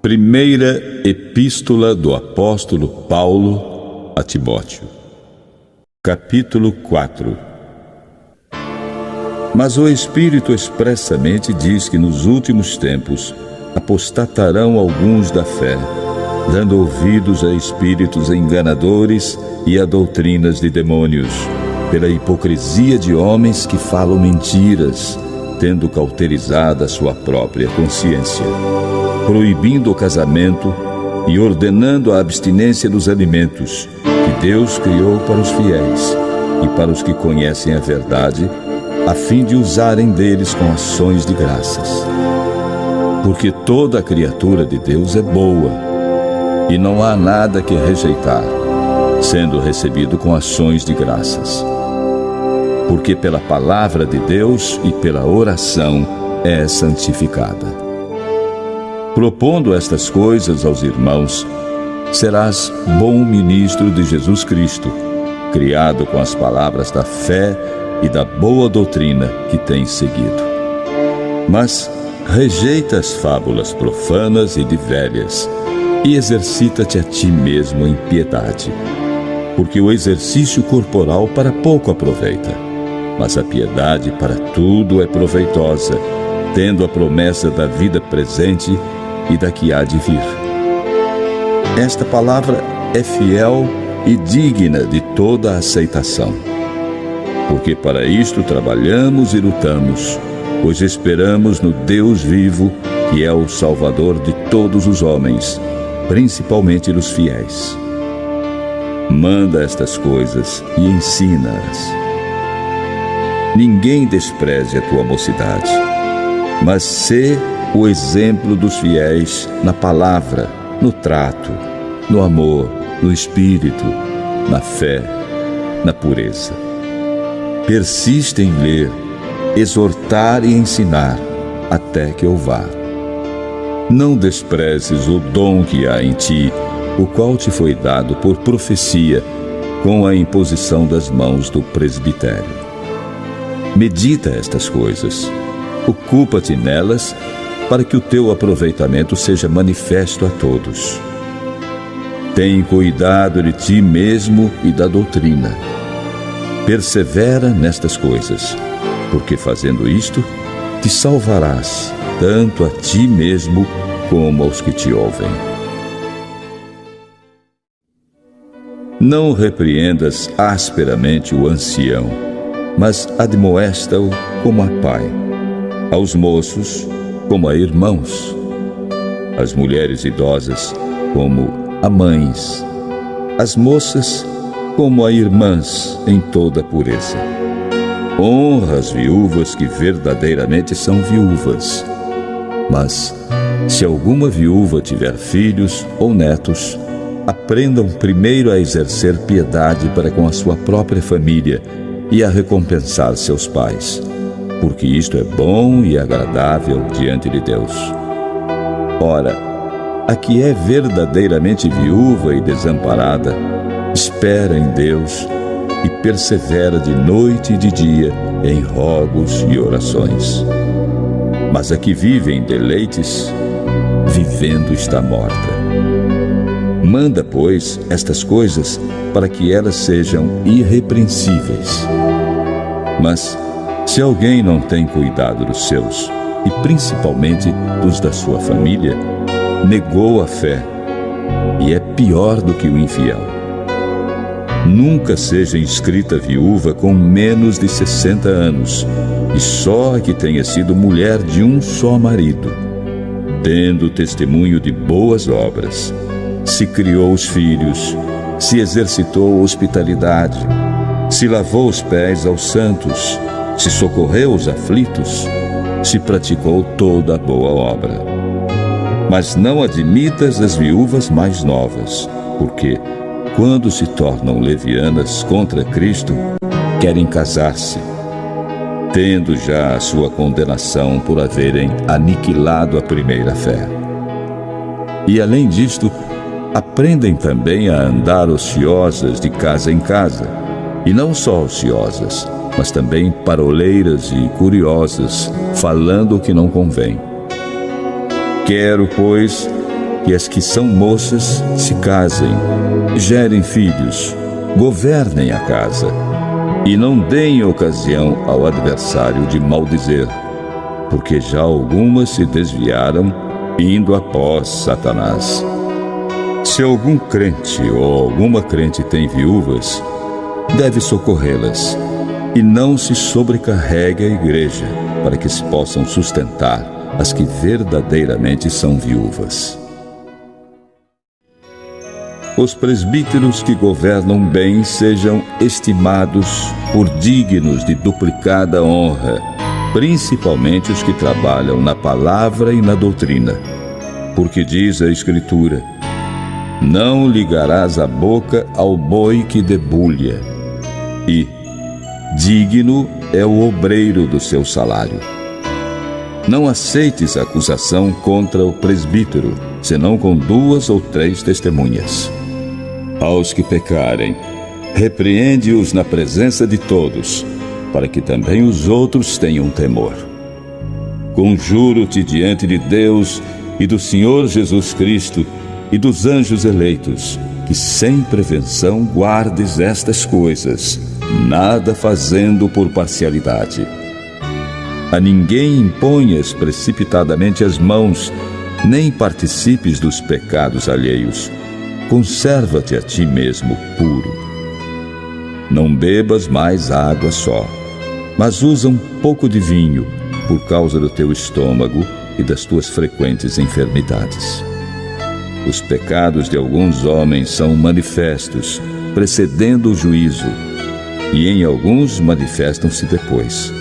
Primeira Epístola do Apóstolo Paulo a Timóteo, capítulo 4. Mas o Espírito expressamente diz que nos últimos tempos apostatarão alguns da fé, dando ouvidos a espíritos enganadores e a doutrinas de demônios, pela hipocrisia de homens que falam mentiras, tendo cauterizado a sua própria consciência, proibindo o casamento e ordenando a abstinência dos alimentos que Deus criou para os fiéis e para os que conhecem a verdade, a fim de usarem deles com ações de graças. Porque toda a criatura de Deus é boa, e não há nada que rejeitar, sendo recebido com ações de graças. Porque pela palavra de Deus e pela oração é santificada. Propondo estas coisas aos irmãos, serás bom ministro de Jesus Cristo, criado com as palavras da fé e da boa doutrina que tens seguido. Mas rejeita as fábulas profanas e de velhas, e exercita-te a ti mesmo em piedade, porque o exercício corporal para pouco aproveita, mas a piedade para tudo é proveitosa, tendo a promessa da vida presente e da que há de vir. Esta palavra é fiel e digna de toda a aceitação. Porque para isto trabalhamos e lutamos, pois esperamos no Deus vivo, que é o Salvador de todos os homens, principalmente dos fiéis. Manda estas coisas e ensina-as. Ninguém despreze a tua mocidade, mas sê o exemplo dos fiéis na palavra, no trato, no amor, no espírito, na fé, na pureza. Persiste em ler, exortar e ensinar, até que eu vá. Não desprezes o dom que há em ti, o qual te foi dado por profecia, com a imposição das mãos do presbitério. Medita estas coisas, ocupa-te nelas, para que o teu aproveitamento seja manifesto a todos. Tem cuidado de ti mesmo e da doutrina. Persevera nestas coisas, porque fazendo isto, te salvarás, tanto a ti mesmo como aos que te ouvem. Não repreendas asperamente o ancião, mas admoesta-o como a pai, aos moços como a irmãos, as mulheres idosas como a mães, as moças como a irmãs em toda a pureza. Honra as viúvas que verdadeiramente são viúvas. Mas, se alguma viúva tiver filhos ou netos, aprendam primeiro a exercer piedade para com a sua própria família e a recompensar seus pais, porque isto é bom e agradável diante de Deus. Ora, a que é verdadeiramente viúva e desamparada, espera em Deus e persevera de noite e de dia em rogos e orações. Mas a que vive em deleites, vivendo está morta. Manda, pois, estas coisas para que elas sejam irrepreensíveis. Mas, se alguém não tem cuidado dos seus, e principalmente dos da sua família, negou a fé, e é pior do que o infiel. Nunca seja inscrita viúva com menos de 60 anos, e só a que tenha sido mulher de um só marido, tendo testemunho de boas obras, se criou os filhos, se exercitou a hospitalidade, se lavou os pés aos santos, se socorreu os aflitos, se praticou toda a boa obra. Mas não admitas as viúvas mais novas, porque, quando se tornam levianas contra Cristo, querem casar-se, tendo já a sua condenação por haverem aniquilado a primeira fé. E além disto, aprendem também a andar ociosas de casa em casa, e não só ociosas, mas também paroleiras e curiosas, falando o que não convém. Quero, pois, que as que são moças se casem, gerem filhos, governem a casa e não deem ocasião ao adversário de maldizer, porque já algumas se desviaram, indo após Satanás. Se algum crente ou alguma crente tem viúvas, deve socorrê-las, e não se sobrecarregue a igreja, para que se possam sustentar as que verdadeiramente são viúvas. Os presbíteros que governam bem sejam estimados por dignos de duplicada honra, principalmente os que trabalham na palavra e na doutrina. Porque diz a Escritura: não ligarás a boca ao boi que debulha, e digno é o obreiro do seu salário. Não aceites acusação contra o presbítero, senão com 2 ou 3 testemunhas. Aos que pecarem, repreende-os na presença de todos, para que também os outros tenham temor. Conjuro-te diante de Deus e do Senhor Jesus Cristo e dos anjos eleitos, que sem prevenção guardes estas coisas, nada fazendo por parcialidade. A ninguém imponhas precipitadamente as mãos, nem participes dos pecados alheios. Conserva-te a ti mesmo puro. Não bebas mais água só, mas usa um pouco de vinho, por causa do teu estômago e das tuas frequentes enfermidades. Os pecados de alguns homens são manifestos, precedendo o juízo, e em alguns manifestam-se depois.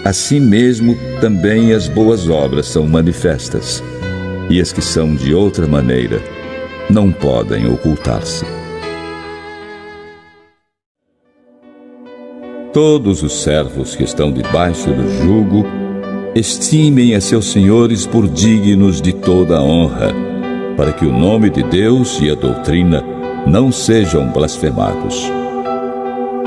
Assim mesmo, também as boas obras são manifestas, e as que são de outra maneira não podem ocultar-se. Todos os servos que estão debaixo do jugo estimem a seus senhores por dignos de toda a honra, para que o nome de Deus e a doutrina não sejam blasfemados.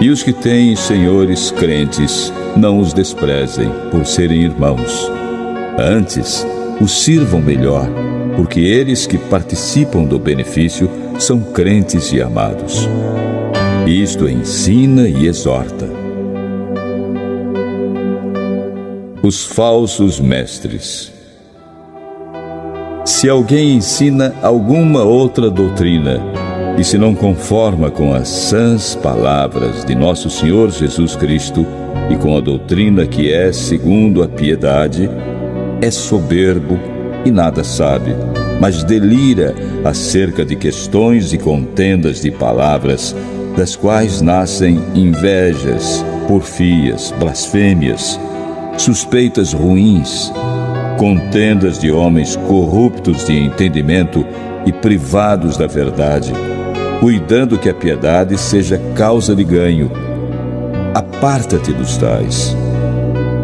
E os que têm senhores crentes, não os desprezem por serem irmãos. Antes, os sirvam melhor, porque eles que participam do benefício são crentes e amados. Isto ensina e exorta. Os falsos mestres. Se alguém ensina alguma outra doutrina, e se não conforma com as sãs palavras de nosso Senhor Jesus Cristo e com a doutrina que é segundo a piedade, é soberbo e nada sabe, mas delira acerca de questões e contendas de palavras, das quais nascem invejas, porfias, blasfêmias, suspeitas ruins, contendas de homens corruptos de entendimento e privados da verdade, cuidando que a piedade seja causa de ganho. Aparta-te dos tais.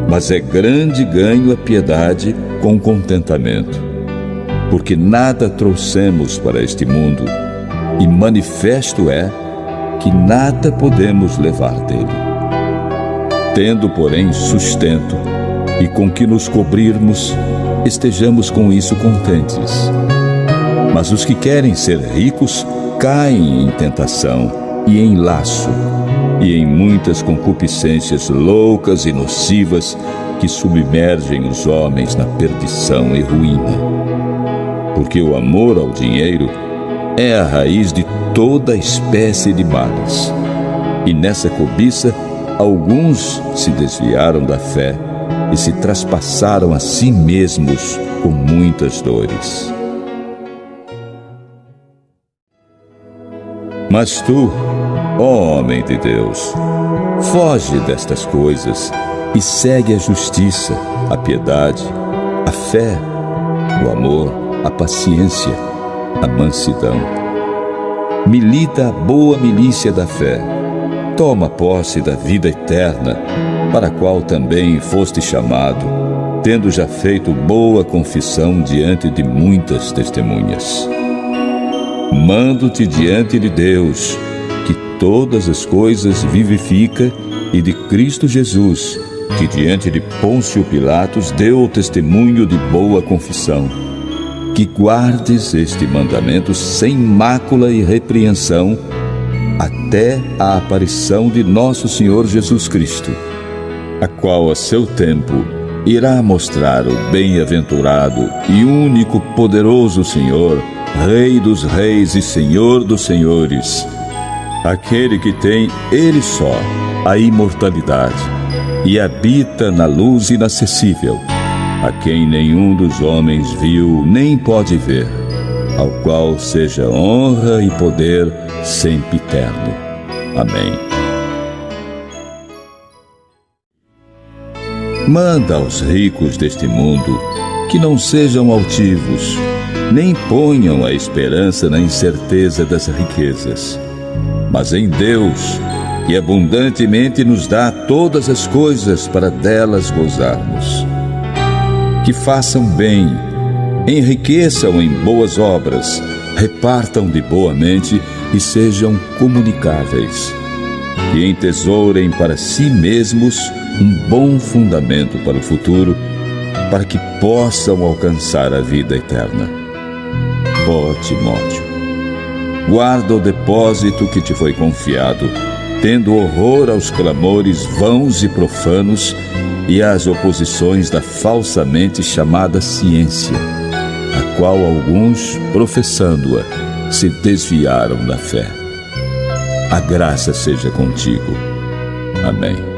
Mas é grande ganho a piedade com contentamento, porque nada trouxemos para este mundo, e manifesto é que nada podemos levar dele. Tendo, porém, sustento, e com que nos cobrirmos, estejamos com isso contentes. Mas os que querem ser ricos caem em tentação e em laço, e em muitas concupiscências loucas e nocivas que submergem os homens na perdição e ruína. Porque o amor ao dinheiro é a raiz de toda espécie de males. E nessa cobiça, alguns se desviaram da fé e se traspassaram a si mesmos com muitas dores. Mas tu, ó homem de Deus, foge destas coisas e segue a justiça, a piedade, a fé, o amor, a paciência, a mansidão. Milita a boa milícia da fé. Toma posse da vida eterna, para a qual também foste chamado, tendo já feito boa confissão diante de muitas testemunhas. Mando-te diante de Deus, que todas as coisas vivifica, e de Cristo Jesus, que diante de Pôncio Pilatos deu o testemunho de boa confissão, que guardes este mandamento sem mácula e repreensão até a aparição de nosso Senhor Jesus Cristo, a qual a seu tempo irá mostrar o bem-aventurado e único poderoso Senhor, Rei dos reis e Senhor dos senhores, aquele que tem Ele só a imortalidade e habita na luz inacessível, a quem nenhum dos homens viu nem pode ver, ao qual seja honra e poder sempiterno. Amém. Manda aos ricos deste mundo que não sejam altivos, nem ponham a esperança na incerteza das riquezas, mas em Deus, que abundantemente nos dá todas as coisas para delas gozarmos. Que façam bem, enriqueçam em boas obras, repartam de boa mente e sejam comunicáveis. Que entesourem para si mesmos um bom fundamento para o futuro, para que possam alcançar a vida eterna. Ó Timóteo, guarda o depósito que te foi confiado, tendo horror aos clamores vãos e profanos e às oposições da falsamente chamada ciência, a qual alguns, professando-a, se desviaram da fé. A graça seja contigo. Amém.